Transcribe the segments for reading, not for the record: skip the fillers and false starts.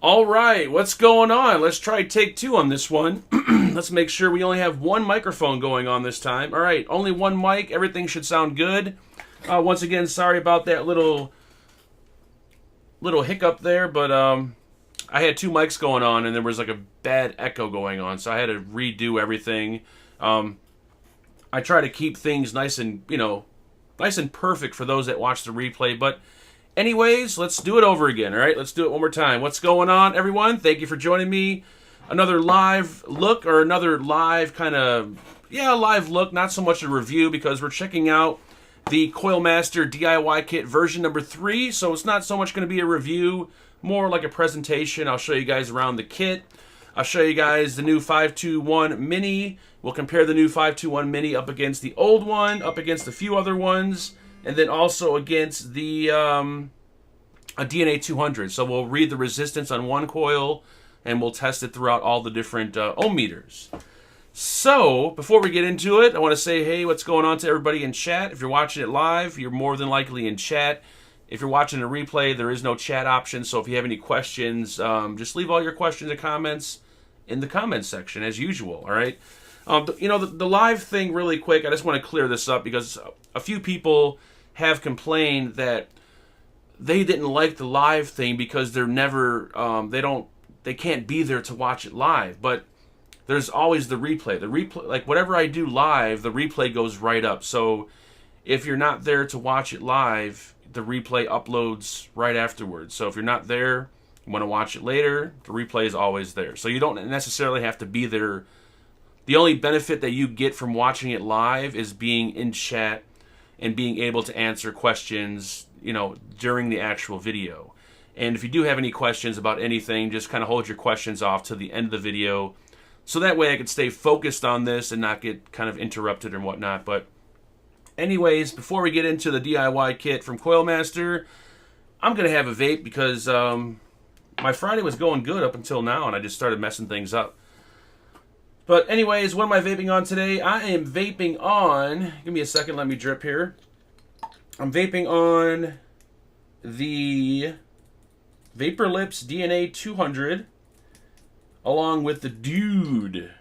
All right, what's going on? Let's try take two on this one. Let's make sure we only have one microphone going on this time. All right, only one mic. Everything should sound good. Once again, sorry about that little hiccup there, but I had two mics going on and there was like a bad echo going on, so I had to redo everything. I try to keep things nice and, nice and perfect for those that watch the replay, but anyways, let's do it over again, all right? Let's do it one more time. What's going on, everyone? Thank you for joining me. Another live look, or another live live look, not so much a review, because we're checking out the Coil Master DIY kit version number 3, so it's not so much going to be a review, more like a presentation. I'll show you guys around the kit. I'll show you guys the new 521 Mini. We'll compare the new 521 Mini up against the old one, up against a few other ones, and then also against the a DNA 200. So we'll read the resistance on one coil, and we'll test it throughout all the different ohm meters. So, before we get into it, I want to say, hey, what's going on to everybody in chat? If you're watching it live, you're more than likely in chat. If you're watching a replay, there is no chat option, so if you have any questions, just leave all your questions and comments in the comments section, as usual, all right? The live thing, really quick, I just want to clear this up, because a few people have complained that they didn't like the live thing because they're never, they can't be there to watch it live, but there's always the replay. The replay, like whatever I do live, the replay goes right up. So if you're not there to watch it live, the replay uploads right afterwards. So if you're not there, you want to watch it later, the replay is always there. So you don't necessarily have to be there. The only benefit that you get from watching it live is being in chat and being able to answer questions, during the actual video. And if you do have any questions about anything, just kind of hold your questions off to the end of the video, so that way I can stay focused on this and not get kind of interrupted and whatnot. But anyways, before we get into the DIY kit from Coil Master, I'm going to have a vape because my Friday was going good up until now, and I just started messing things up. But anyways, what am I vaping on today? I am vaping on, give me a second, let me drip here. I'm vaping on the Vapor Lips DNA 200, along with the Dude,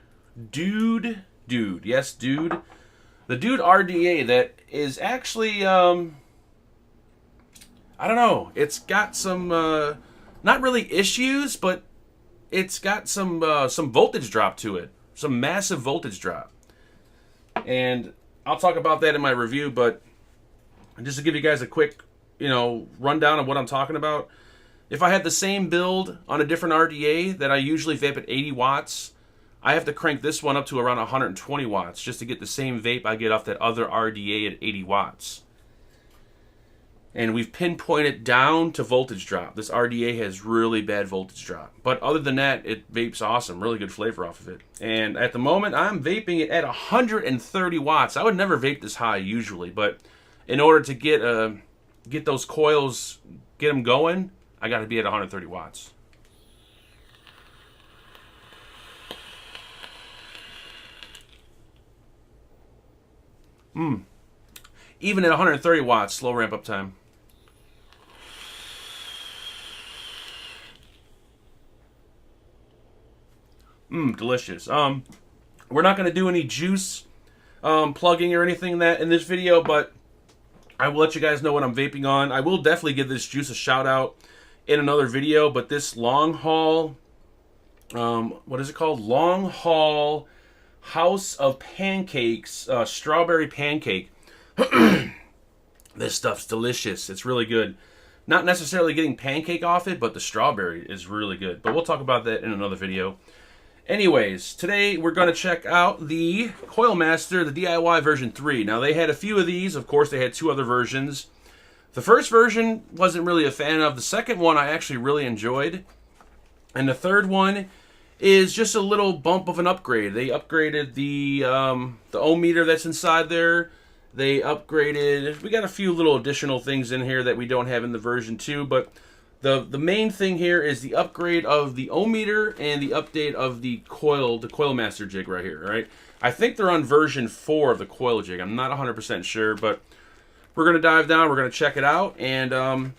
yes, Dude. The Dude RDA that is actually, I don't know, it's got some, not really issues, but it's got some voltage drop to it. Some massive voltage drop. And I'll talk about that in my review, but just to give you guys a quick, rundown of what I'm talking about. If I had the same build on a different RDA that I usually vape at 80 watts, I have to crank this one up to around 120 watts just to get the same vape I get off that other RDA at 80 watts. And we've pinpointed down to voltage drop. This RDA has really bad voltage drop. But other than that, it vapes awesome. Really good flavor off of it. And at the moment, I'm vaping it at 130 watts. I would never vape this high usually, but in order to get those coils, get them going, I got to be at 130 watts. Even at 130 watts, slow ramp up time. Delicious. We're not going to do any juice plugging or anything in this video, but I will let you guys know what I'm vaping on. I will definitely give this juice a shout out in another video, but this long haul, what is it called? Long Haul House of Pancakes, strawberry pancake. This stuff's delicious. It's really good. Not necessarily getting pancake off it, but the strawberry is really good. But we'll talk about that in another video. Anyways, today we're going to check out the Coil Master, the DIY version 3. Now, they had a few of these. Of course, they had two other versions. The first version wasn't really a fan of. The second one I actually really enjoyed. And the third one is just a little bump of an upgrade. They upgraded the ohm meter that's inside there. They upgraded, we got a few little additional things in here that we don't have in the version 2, but the main thing here is the upgrade of the ohm meter and the update of the Coil Master jig right here, right? I think they're on version 4 of the Coil jig. I'm not 100% sure, but we're going to dive down, we're going to check it out, and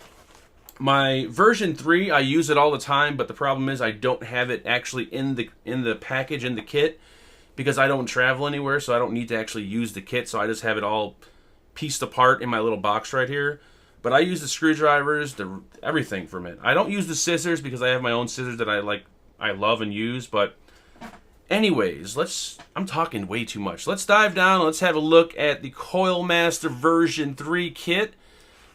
My version 3, I use it all the time, but the problem is I don't have it actually in the package, in the kit, because I don't travel anywhere, so I don't need to actually use the kit, so I just have it all pieced apart in my little box right here. But I use the screwdrivers, everything from it. I don't use the scissors because I have my own scissors that I love and use, but anyways, I'm talking way too much. Let's dive down and let's have a look at the Coil Master version 3 kit.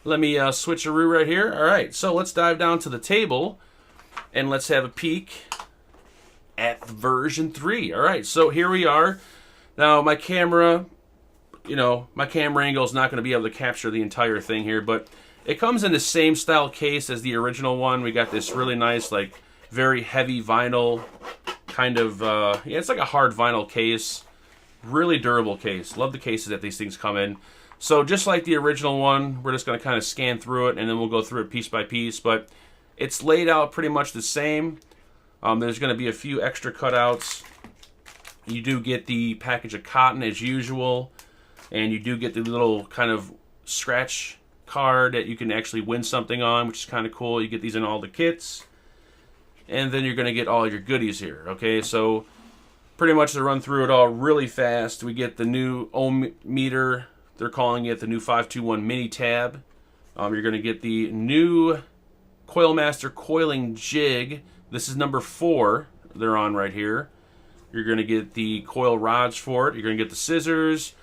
Let me switcheroo right here. All right, so let's dive down to the table and let's have a peek at the version 3. All right, so here we are. Now, my camera, my camera angle is not going to be able to capture the entire thing here, but it comes in the same style case as the original one. We got this really nice, like, very heavy vinyl kind of, it's like a hard vinyl case. Really durable case. Love the cases that these things come in. So just like the original one, we're just going to kind of scan through it, and then we'll go through it piece by piece. But it's laid out pretty much the same. There's going to be a few extra cutouts. You do get the package of cotton as usual, and you do get the little kind of scratch card that you can actually win something on, which is kind of cool. You get these in all the kits, and then you're going to get all your goodies here. Okay, so pretty much to run through it all really fast, we get the new ohm meter. They're calling it the new 521 mini tab. You're going to get the new Coil Master coiling jig. This is number 4 they're on right here. You're going to get the coil rods for it. You're going to get the scissors.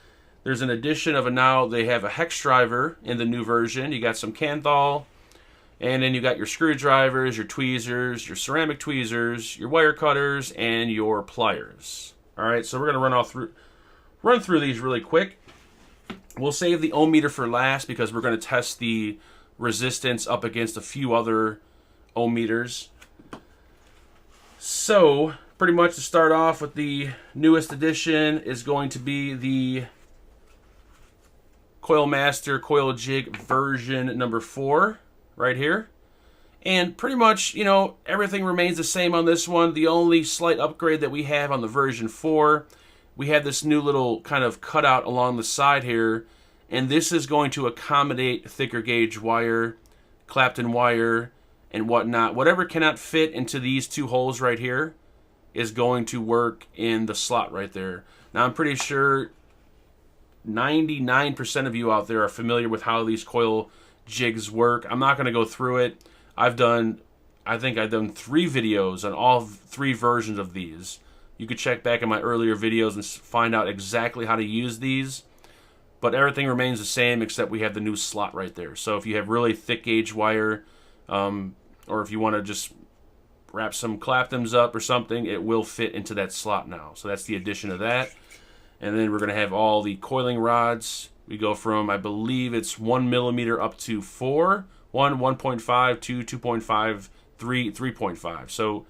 There's an addition of now they have a hex driver in the new version. You got some Kanthal. And then you got your screwdrivers, your tweezers, your ceramic tweezers, your wire cutters, and your pliers. All right, so we're going to run through these really quick. We'll save the ohm meter for last because we're going to test the resistance up against a few other ohm meters. So, pretty much to start off with, the newest edition is going to be the Coil Master Coil Jig version number 4 right here. And pretty much, everything remains the same on this one. The only slight upgrade that we have on the version 4, we have this new little kind of cutout along the side here, and this is going to accommodate thicker gauge wire, Clapton wire, and whatnot. Whatever cannot fit into these 2 holes right here is going to work in the slot right there. Now, I'm pretty sure 99% of you out there are familiar with how these coil jigs work. I'm not going to go through it. I think I've done 3 videos on all 3 versions of these. You could check back in my earlier videos and find out exactly how to use these. But everything remains the same except we have the new slot right there. So if you have really thick gauge wire, or if you want to just wrap some Claptons up or something, it will fit into that slot now. So that's the addition of that. And then we're going to have all the coiling rods. We go from, I believe it's 1 millimeter up to 4. 1, 1.5, 2, 2.5, 3, 3.5. So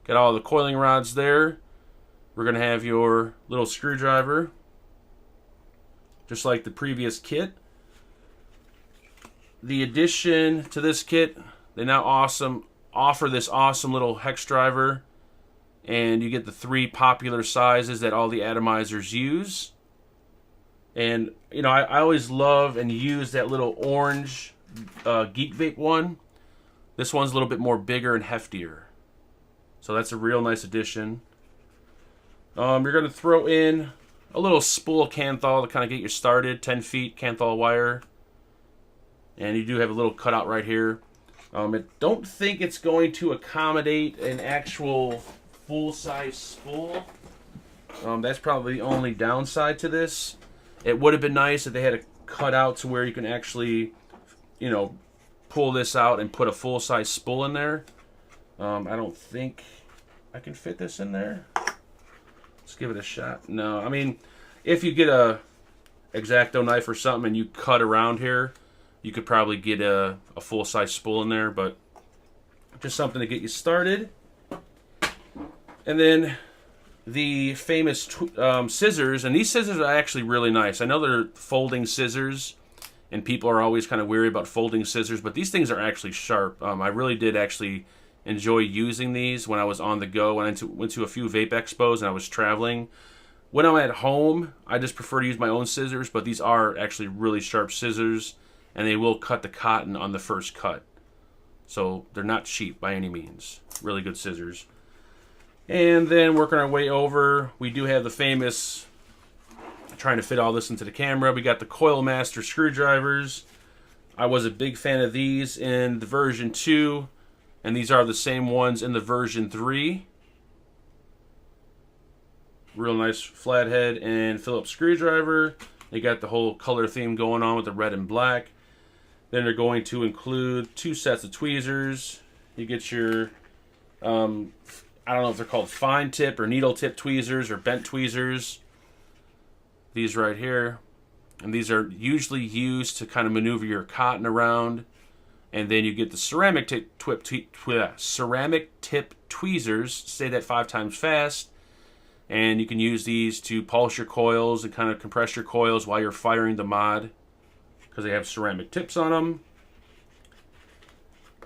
got all the coiling rods there. We're going to have your little screwdriver, just like the previous kit. The addition to this kit, they now offer this awesome little hex driver, and you get the 3 popular sizes that all the atomizers use. And, I always love and use that little orange Geek Vape one. This one's a little bit more bigger and heftier. So that's a real nice addition. You're going to throw in a little spool of Kanthal to kind of get you started. 10 feet Kanthal wire. And you do have a little cutout right here. I don't think it's going to accommodate an actual full-size spool. That's probably the only downside to this. It would have been nice if they had a cutout to where you can actually, pull this out and put a full-size spool in there. I don't think I can fit this in there. Let's give it a shot. No, I mean, if you get a X-Acto knife or something and you cut around here, you could probably get a full-size spool in there, but just something to get you started. And then the famous scissors, and these scissors are actually really nice. I know they're folding scissors, and people are always kind of weary about folding scissors, but these things are actually sharp. I really did actually enjoy using these when I was on the go. When I went to a few vape expos and I was traveling. When I'm at home, I just prefer to use my own scissors, but these are actually really sharp scissors, and they will cut the cotton on the first cut. So they're not cheap by any means. Really good scissors. And then working our way over, we do have the famous, trying to fit all this into the camera, we got the Coil Master screwdrivers. I was a big fan of these in the version 2, and these are the same ones in the version 3. Real nice flathead and Phillips screwdriver. They got the whole color theme going on with the red and black. Then they're going to include 2 sets of tweezers. You get your, I don't know if they're called fine tip or needle tip tweezers or bent tweezers. These right here. And these are usually used to kind of maneuver your cotton around. And then you get the ceramic tip tweezers. Say that 5 times fast. And you can use these to polish your coils and kind of compress your coils while you're firing the mod, because they have ceramic tips on them.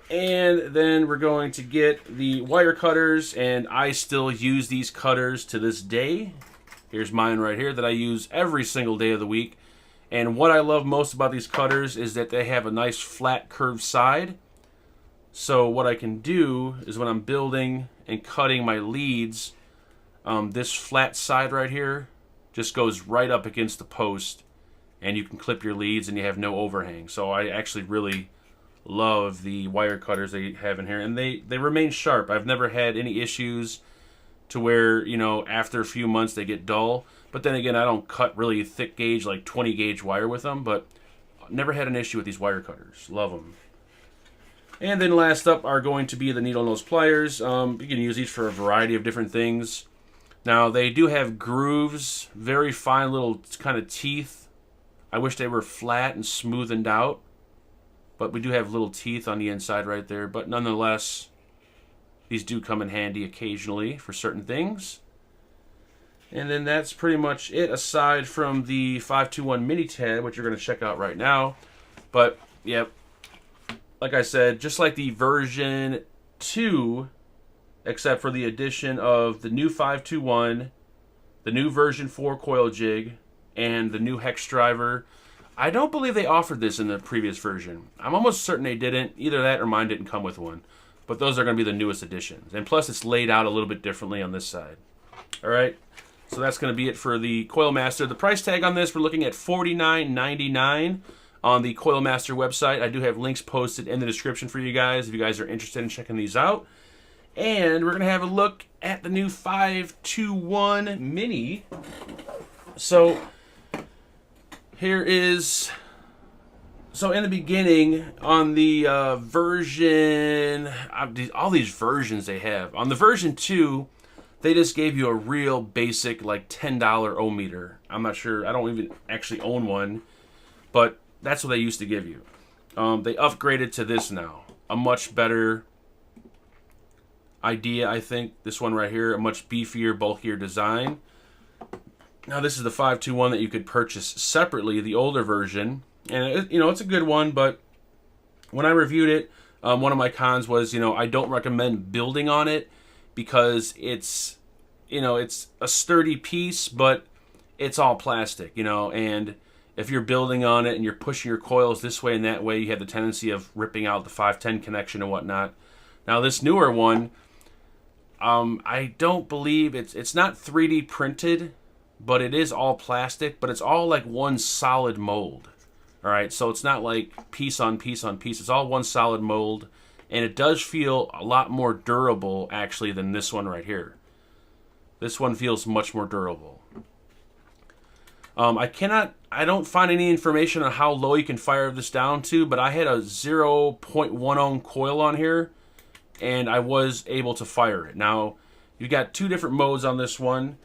And then we're going to get the wire cutters, and I still use these cutters to this day. Here's mine right here that I use every single day of the week. And what I love most about these cutters is that they have a nice flat curved side. So what I can do is when I'm building and cutting my leads, this flat side right here just goes right up against the post, and you can clip your leads and you have no overhang. So I actually really love the wire cutters they have in here, and they remain sharp. I've never had any issues to where, you know, after a few months they get dull. But then again, I don't cut really thick gauge, like 20 gauge wire with them, but never had an issue with these wire cutters. Love them. And then last up are going to be the needle nose pliers. You can use these for a variety of different things. Now, they do have grooves, very fine little kind of teeth. I wish they were flat and smoothened out, but we do have little teeth on the inside right there. But nonetheless, these do come in handy occasionally for certain things. And then that's pretty much it, aside from the 521 mini tab, which you're going to check out right now. But, yep, like I said, just like the version 2, except for the addition of the new 521, the new version 4 coil jig, and the new hex driver. I don't believe they offered this in the previous version. I'm almost certain they didn't. Either that or mine didn't come with one. But those are going to be the newest additions. And plus, it's laid out a little bit differently on this side. All right, so that's going to be it for the Coil Master. The price tag on this, we're looking at $49.99 on the Coil Master website. I do have links posted in the description for you guys if you guys are interested in checking these out. And we're going to have a look at the new 521 Mini. So, here is... So, in the beginning, on the version... all these versions they have. On the version 2, they just gave you a real basic, like, $10 ohmmeter. I'm not sure. I don't even actually own one. But that's what they used to give you. They upgraded to this now. A much better idea, I think. This one right here, a much beefier, bulkier design. Now, this is the 521 that you could purchase separately, the older version. And, you know, it's a good one, but when I reviewed it, one of my cons was, you know, I don't recommend building on it because it's, you know, it's a sturdy piece, but it's all plastic, you know, and if you're building on it and you're pushing your coils this way and that way, you have the tendency of ripping out the 510 connection and whatnot. Now, this newer one, I don't believe it's not 3D printed, but it is all plastic, but it's all like one solid mold. All right, so it's not like piece on piece on piece. It's all one solid mold, and it does feel a lot more durable, actually, than this one right here. This one feels much more durable. I don't find any information on how low you can fire this down to, but I had a 0.1 ohm coil on here, and I was able to fire it. Now, you've got 2 different modes on this one.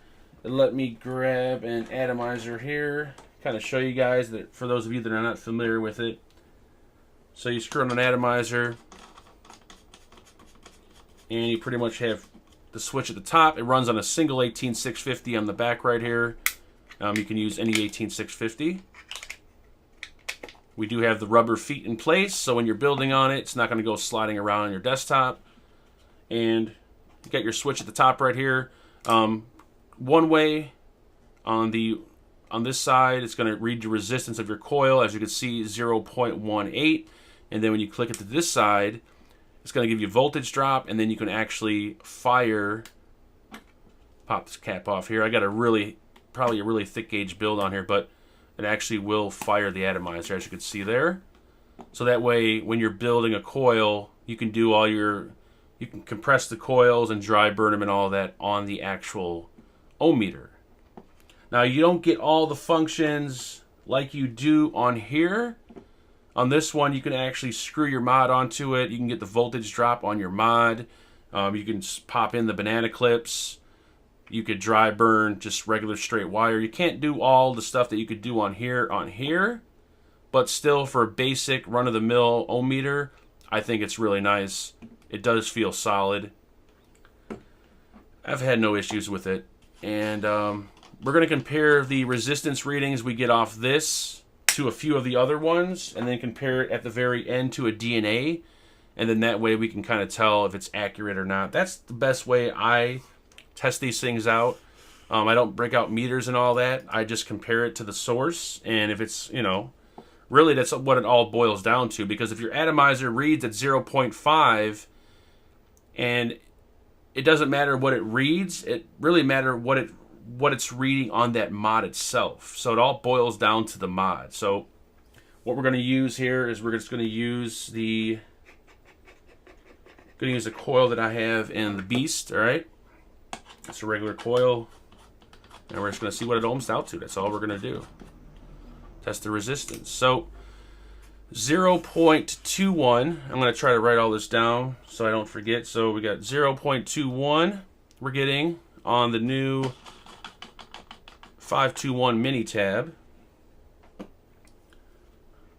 Let me grab an atomizer here, kind of show you guys that for those of you that are not familiar with it. So you screw on an atomizer, and you pretty much have the switch at the top. It runs on a single 18650 on the back right here. You can use any 18650. We do have the rubber feet in place, so when you're building on it, it's not going to go sliding around on your desktop. And you got your switch at the top right here. One way on this side, it's going to read the resistance of your coil. As you can see, 0.18. And then when you click it to this side, It's going to give you voltage drop, and then you can actually fire. Pop this cap off here. I got probably a really thick gauge build on here, but it actually will fire the atomizer, as you can see there. So that way, when you're building a coil, you can do all your, you can compress the coils and dry burn them and all that on the actual ohm meter. Now, you don't get all the functions like you do on here. On this one, you can actually screw your mod onto it. You can get the voltage drop on your mod. You can pop in the banana clips. You could dry burn just regular straight wire. You can't do all the stuff that you could do on here, but still for a basic run-of-the-mill ohm meter, I think it's really nice. It does feel solid. I've had no issues with it. And we're going to compare the resistance readings we get off this to a few of the other ones, and then compare it at the very end to a DNA, and then that way we can kind of tell if it's accurate or not. That's the best way I test these things out. I don't break out meters and all that. I just compare it to the source, and if it's, you know, really that's what it all boils down to, because if your atomizer reads at 0.5 and it doesn't matter what it reads, it really matters what it's reading on that mod itself. So it all boils down to the mod. So what we're going to use here is we're just going to use the coil that I have in the Beast. All right, it's a regular coil, and we're just going to see what it ohms out to. That's all we're going to do. Test the resistance. So 0.21. I'm going to try to write all this down so I don't forget. So we got 0.21 we're getting on the new 521 mini tab.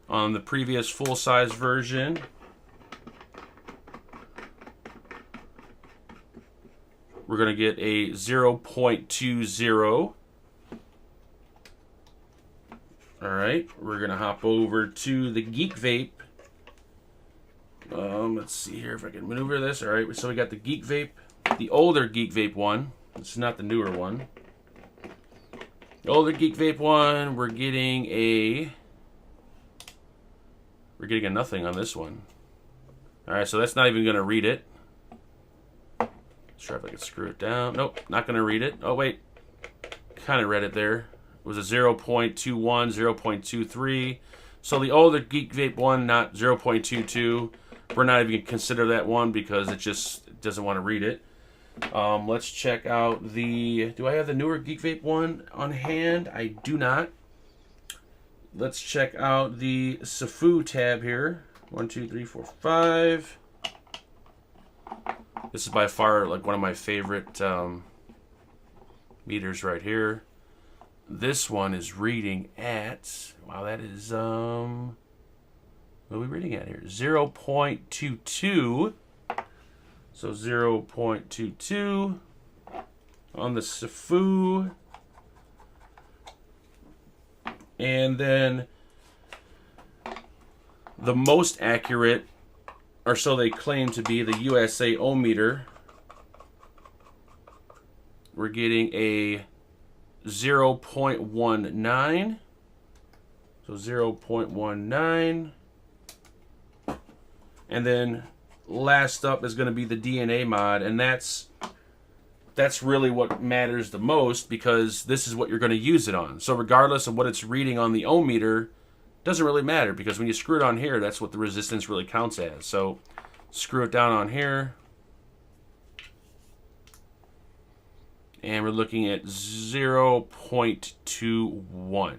On the previous full-size version, we're going to get a 0.20. Alright, we're going to hop over to the Geek Vape. Let's see here if I can maneuver this. Alright, so we got the Geek Vape, the older Geek Vape one. This is not the newer one. The older Geek Vape one, we're getting a nothing on this one. Alright, so that's not even going to read it. Let's try if I can screw it down. Nope, not going to read it. Oh, wait. Kind of read it there. It was a 0.21, 0.23. So the older Geek Vape one, not 0.22. We're not even going to consider that one because it just doesn't want to read it. Let's check out the... Do I have the newer Geek Vape one on hand? I do not. Let's check out the Sifu tab here. 1, 2, 3, 4, 5. This is by far like one of my favorite meters right here. This one is reading at, wow, that is, what are we reading at here? 0.22. So 0.22 on the Sifu. And then the most accurate, or so they claim to be, the USA ohm meter. We're getting a 0.19. So 0.19. And then last up is going to be the DNA mod, and that's really what matters the most, because this is what you're going to use it on. So regardless of what it's reading on the ohm meter, doesn't really matter, because when you screw it on here, that's what the resistance really counts as. So screw it down on here. And we're looking at 0.21.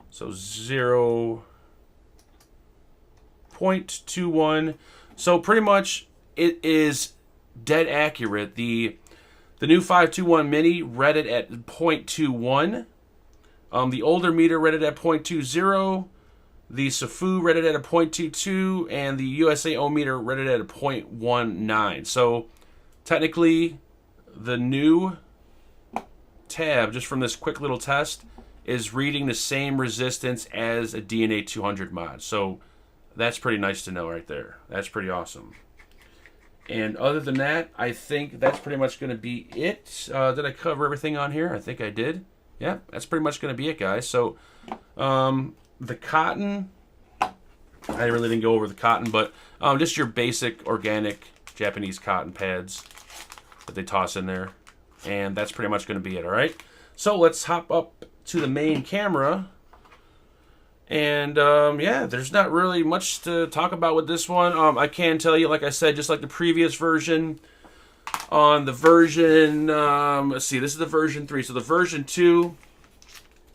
So 0.21. So pretty much it is dead accurate. The new 521 mini read it at 0.21. The older meter read it at 0.20. The Sifu read it at a 0.22. And the USA ohm meter read it at a 0.19. So technically, the new tab, just from this quick little test, is reading the same resistance as a DNA 200 mod. So that's pretty nice to know right there. That's pretty awesome. And other than that, I think that's pretty much going to be it. Did I cover everything on here? I think I did. Yeah, that's pretty much going to be it, guys. So the cotton I really didn't go over the cotton, but just your basic organic Japanese cotton pads that they toss in there. And that's pretty much going to be it, all right? So let's hop up to the main camera. And, yeah, there's not really much to talk about with this one. I can tell you, like I said, just like the previous version, on the version, let's see, this is the version 3. So the version 2,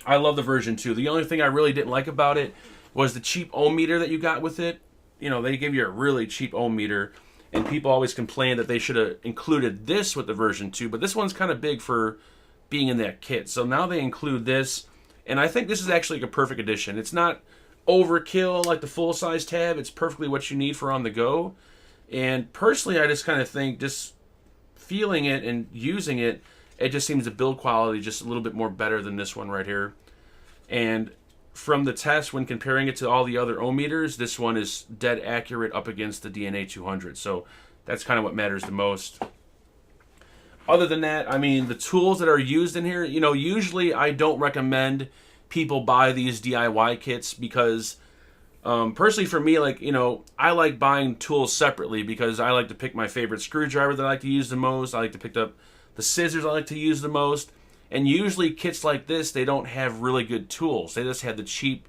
I love the version 2. The only thing I really didn't like about it was the cheap ohm meter that you got with it. You know, they give you a really cheap ohm meter, and people always complain that they should have included this with the version 2, but this one's kind of big for being in that kit. So now they include this, and I think this is actually like a perfect addition. It's not overkill like the full-size tab. It's perfectly what you need for on the go. And personally, I just kind of think, just feeling it and using it, it just seems the build quality just a little bit more better than this one right here. And from the test, when comparing it to all the other ohm meters, this one is dead accurate up against the DNA 200. So that's kind of what matters the most. Other than that, I mean, the tools that are used in here, you know, usually I don't recommend people buy these DIY kits because, personally for me, like, you know, I like buying tools separately because I like to pick my favorite screwdriver that I like to use the most. I like to pick up the scissors I like to use the most. And usually kits like this, they don't have really good tools. They just have the cheap,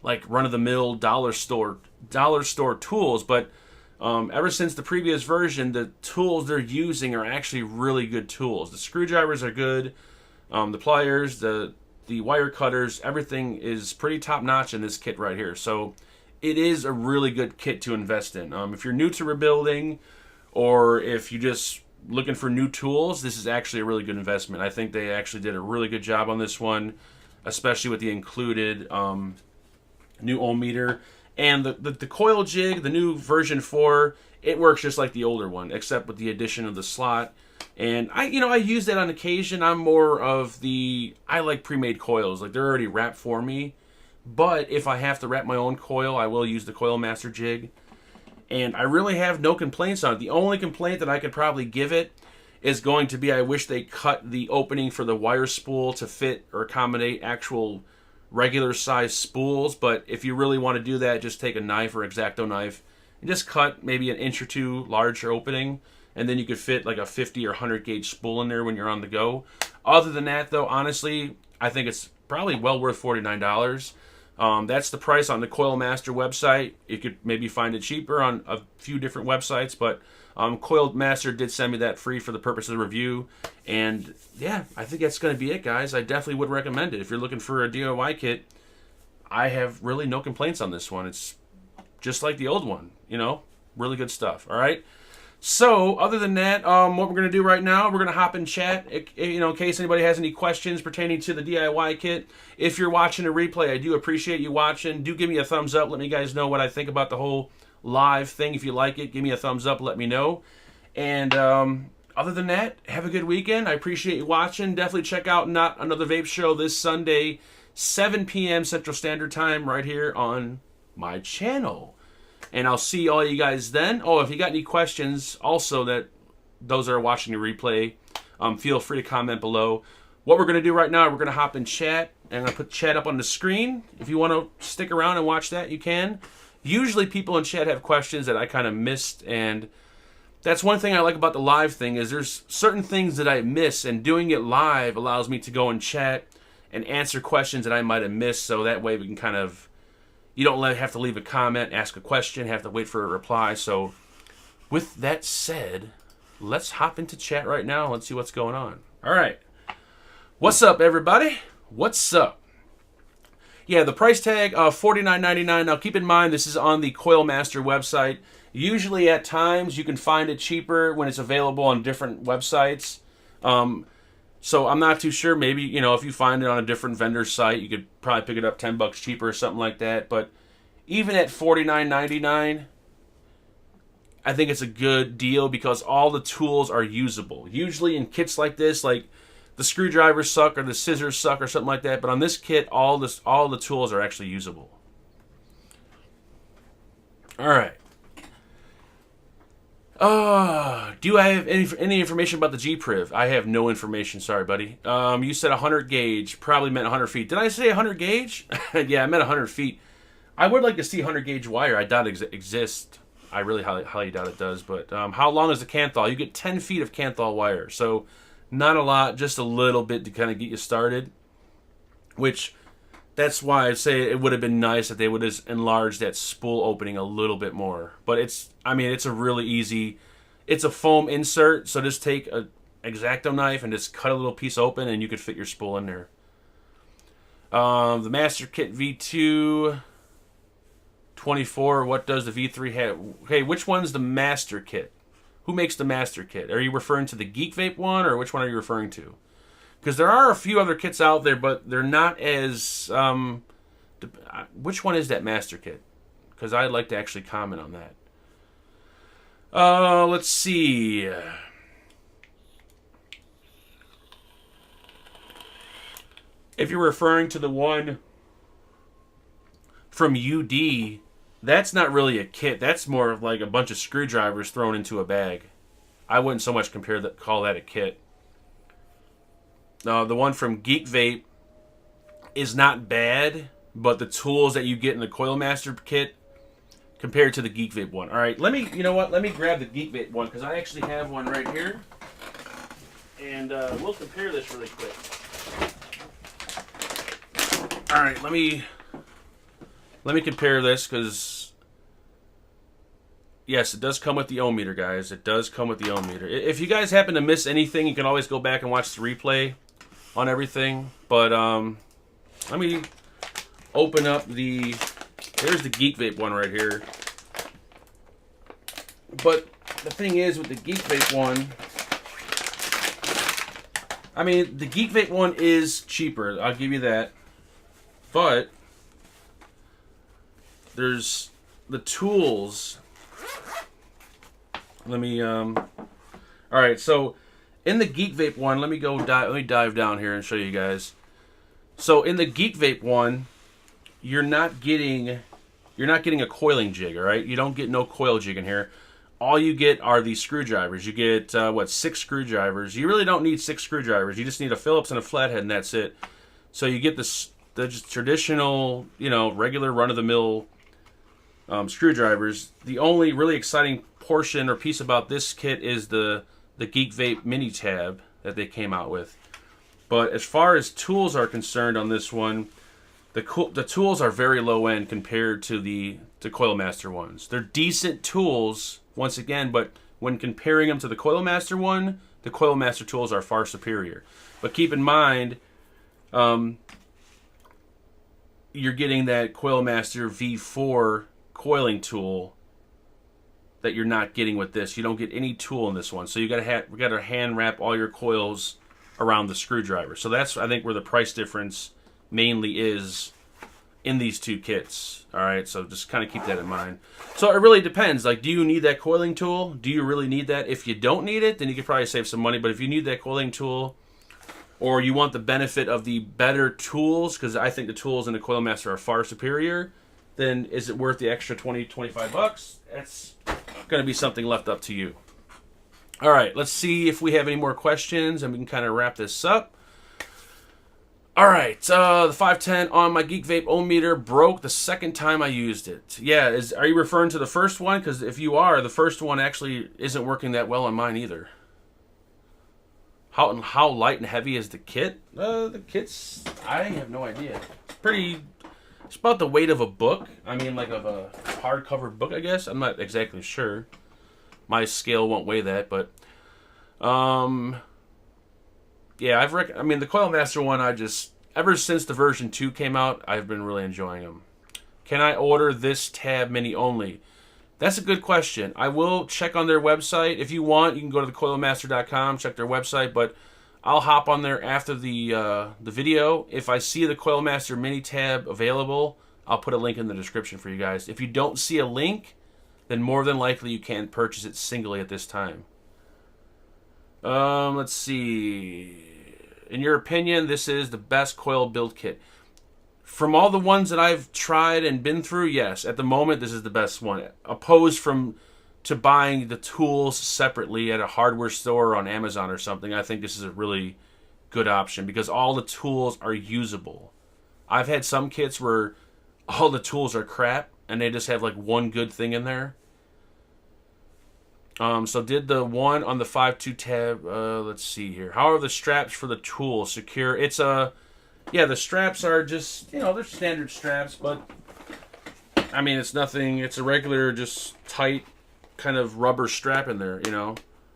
like run-of-the-mill dollar store tools. But ever since the previous version, the tools they're using are actually really good tools. The screwdrivers are good. The pliers, the wire cutters, everything is pretty top-notch in this kit right here. So it is a really good kit to invest in. If you're new to rebuilding, or if you just looking for new tools, this is actually a really good investment. I think they actually did a really good job on this one, especially with the included new ohm meter. And the coil jig, the new version 4, it works just like the older one, except with the addition of the slot. And I use that on occasion. I'm more of I like pre-made coils. Like, they're already wrapped for me. But if I have to wrap my own coil, I will use the Coil Master jig. And I really have no complaints on it. The only complaint that I could probably give it is going to be, I wish they cut the opening for the wire spool to fit or accommodate actual regular size spools. But if you really want to do that, just take a knife or X-Acto knife and just cut maybe an inch or two larger opening, and then you could fit like a 50 or 100 gauge spool in there when you're on the go. Other than that, though, honestly, I think it's probably well worth $49. That's the price on the Coil Master website. You could maybe find it cheaper on a few different websites, but Coil Master did send me that free for the purpose of the review. And yeah, I think that's going to be it, guys. I definitely would recommend it. If you're looking for a DIY kit, I have really no complaints on this one. It's just like the old one, you know, really good stuff. All right. So, other than that, what we're going to do right now, we're going to hop in chat, in case anybody has any questions pertaining to the DIY kit. If you're watching a replay, I do appreciate you watching. Do give me a thumbs up. Let me guys know what I think about the whole live thing. If you like it, give me a thumbs up. Let me know. And other than that, have a good weekend. I appreciate you watching. Definitely check out Not Another Vape Show this Sunday, 7 p.m. Central Standard Time, right here on my channel. And I'll see all you guys then. Oh, if you got any questions, also that those that are watching the replay, feel free to comment below. What we're going to do right now, we're going to hop in chat. And I'm going to put chat up on the screen. If you want to stick around and watch that, you can. Usually people in chat have questions that I kind of missed. And that's one thing I like about the live thing, is there's certain things that I miss. And doing it live allows me to go in chat and answer questions that I might have missed. So that way we can kind of... You don't have to leave a comment, ask a question, have to wait for a reply. So with that said, let's hop into chat right now. Let's see what's going on. All right. What's up, everybody? What's up? Yeah, the price tag of $49.99. Now, keep in mind, this is on the Coil Master website. Usually, at times, you can find it cheaper when it's available on different websites. So I'm not too sure. Maybe, if you find it on a different vendor site, you could probably pick it up $10 cheaper or something like that. But even at $49.99, I think it's a good deal because all the tools are usable. Usually in kits like this, like the screwdrivers suck or the scissors suck or something like that. But on this kit, all the tools are actually usable. All right. Do I have any information about the G-Priv? I have no information. Sorry, buddy. You said 100 gauge. Probably meant 100 feet. Did I say 100 gauge? Yeah, I meant 100 feet. I would like to see 100 gauge wire. I doubt it exists. I really highly doubt it does. But how long is the Canthal? You get 10 feet of Canthal wire. So not a lot, just a little bit to kind of get you started. Which, that's why I say it would have been nice if they would have enlarged that spool opening a little bit more. But it's a really easy, it's a foam insert. So just take a X-Acto knife and just cut a little piece open and you could fit your spool in there. The Master Kit V2 24, what does the V3 have? Okay, which one's the Master Kit? Who makes the Master Kit? Are you referring to the Geek Vape one, or which one are you referring to? Because there are a few other kits out there, but they're not as... which one is that Master Kit? Because I'd like to actually comment on that. Let's see. If you're referring to the one from UD, that's not really a kit. That's more of like a bunch of screwdrivers thrown into a bag. I wouldn't so much call that a kit. The one from Geek Vape is not bad, but the tools that you get in the Coil Master kit compared to the Geek Vape one. All right, you know what? Let me grab the Geek Vape one because I actually have one right here, and we'll compare this really quick. All right, let me compare this because yes, it does come with the ohm meter, guys. It does come with the ohm meter. If you guys happen to miss anything, you can always go back and watch the replay on everything. But let me open up there's the Geek Vape one right here. But the thing is with the Geek Vape one, I mean, the Geek Vape one is cheaper. I'll give you that. But there's the tools. Let me all right, so in the Geek Vape one, let me dive down here and show you guys. So in the Geek Vape one, you're not getting a coiling jig, all right? You don't get no coil jig in here. All you get are these screwdrivers. You get 6 screwdrivers. You really don't need 6 screwdrivers. You just need a Phillips and a flathead, and that's it. So you get the just traditional, regular run-of-the-mill screwdrivers. The only really exciting portion or piece about this kit is the Geek Vape mini tab that they came out with. But as far as tools are concerned on this one, the tools are very low end compared to the Coil Master ones. They're decent tools once again, but when comparing them to the Coil Master one, the Coil Master tools are far superior. But keep in mind, you're getting that Coil Master V4 coiling tool that you're not getting with this. You don't get any tool in this one, so we got to hand wrap all your coils around the screwdriver. So that's, I think, where the price difference mainly is in these two kits. All right, so just kind of keep that in mind. So it really depends. Like, do you need that coiling tool? Do you really need that? If you don't need it, then you could probably save some money. But if you need that coiling tool, or you want the benefit of the better tools, because I think the tools in the Coil Master are far superior, then is it worth the extra $20-25? That's going to be something left up to you. All right, let's see if we have any more questions, and we can kind of wrap this up. All right, the 510 on my Geek Vape ohm meter broke the second time I used it. Yeah, are you referring to the first one? Because if you are, the first one actually isn't working that well on mine either. How light and heavy is the kit? The kit's, I have no idea. It's about the weight of a book. I mean, like of a hardcover book, I guess. I'm not exactly sure. My scale won't weigh that, but yeah, the Coil Master one, ever since the version 2 came out, I've been really enjoying them. Can I order this tab mini only? That's a good question. I will check on their website. If you want, you can go to thecoilmaster.com, check their website, but I'll hop on there after the video. If I see the Coil Master mini tab available, I'll put a link in the description for you guys. If you don't see a link, then more than likely you can purchase it singly at this time. Let's see. In your opinion, this is the best coil build kit. From all the ones that I've tried and been through, yes. At the moment, this is the best one. Opposed to buying the tools separately at a hardware store or on Amazon or something, I think this is a really good option because all the tools are usable. I've had some kits where all the tools are crap and they just have like one good thing in there. So did the one on the 5.2 tab. Let's see here. How are the straps for the tool secure? It's yeah, the straps are just, they're standard straps, but I mean, it's nothing. It's a regular, just tight kind of rubber strap in there,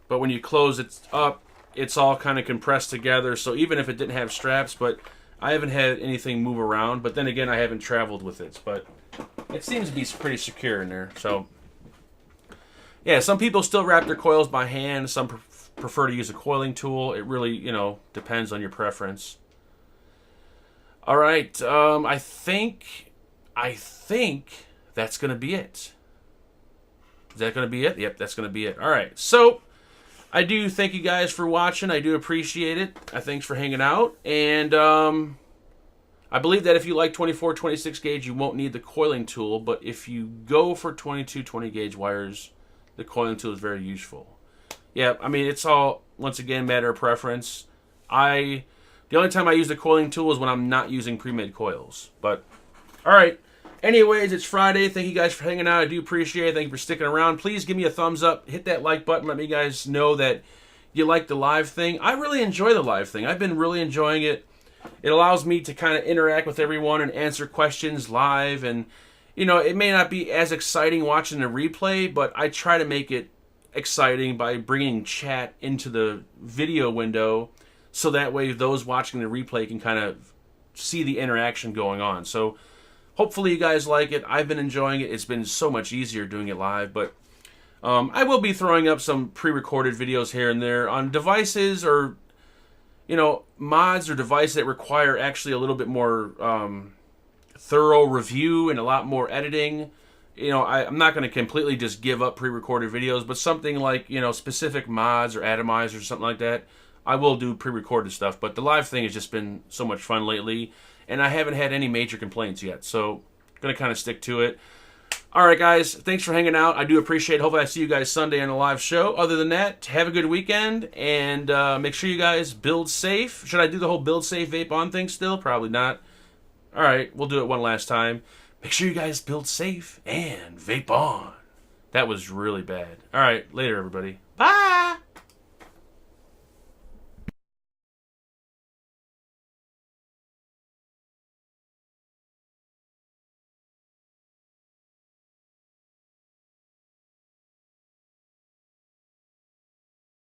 But when you close it up, it's all kind of compressed together. So even if it didn't have straps, but I haven't had anything move around. But then again, I haven't traveled with it. But it seems to be pretty secure in there. So yeah, some people still wrap their coils by hand. Some prefer to use a coiling tool. It really, depends on your preference. All right, I think that's going to be it. Is that going to be it? Yep, that's going to be it. All right, so I do thank you guys for watching. I do appreciate it. Thanks for hanging out. And I believe that if you like 24, 26 gauge, you won't need the coiling tool. But if you go for 22, 20 gauge wires, the coiling tool is very useful. Yeah, I mean, it's all, once again, matter of preference. The only time I use the coiling tool is when I'm not using pre-made coils. But, all right. Anyways, it's Friday. Thank you guys for hanging out. I do appreciate it. Thank you for sticking around. Please give me a thumbs up. Hit that like button. Let me guys know that you like the live thing. I really enjoy the live thing. I've been really enjoying it. It allows me to kind of interact with everyone and answer questions live. And, it may not be as exciting watching the replay, but I try to make it exciting by bringing chat into the video window. So that way those watching the replay can kind of see the interaction going on. So hopefully you guys like it. I've been enjoying it. It's been so much easier doing it live. But I will be throwing up some pre-recorded videos here and there on devices or, mods or devices that require actually a little bit more thorough review and a lot more editing. I'm not going to completely just give up pre-recorded videos, but something like, specific mods or atomizers or something like that, I will do pre-recorded stuff, but the live thing has just been so much fun lately, and I haven't had any major complaints yet, so I'm going to kind of stick to it. All right, guys, thanks for hanging out. I do appreciate it. Hopefully I see you guys Sunday on the live show. Other than that, have a good weekend, and make sure you guys build safe. Should I do the whole build safe, vape on thing still? Probably not. All right, we'll do it one last time. Make sure you guys build safe and vape on. That was really bad. All right, later, everybody. Bye!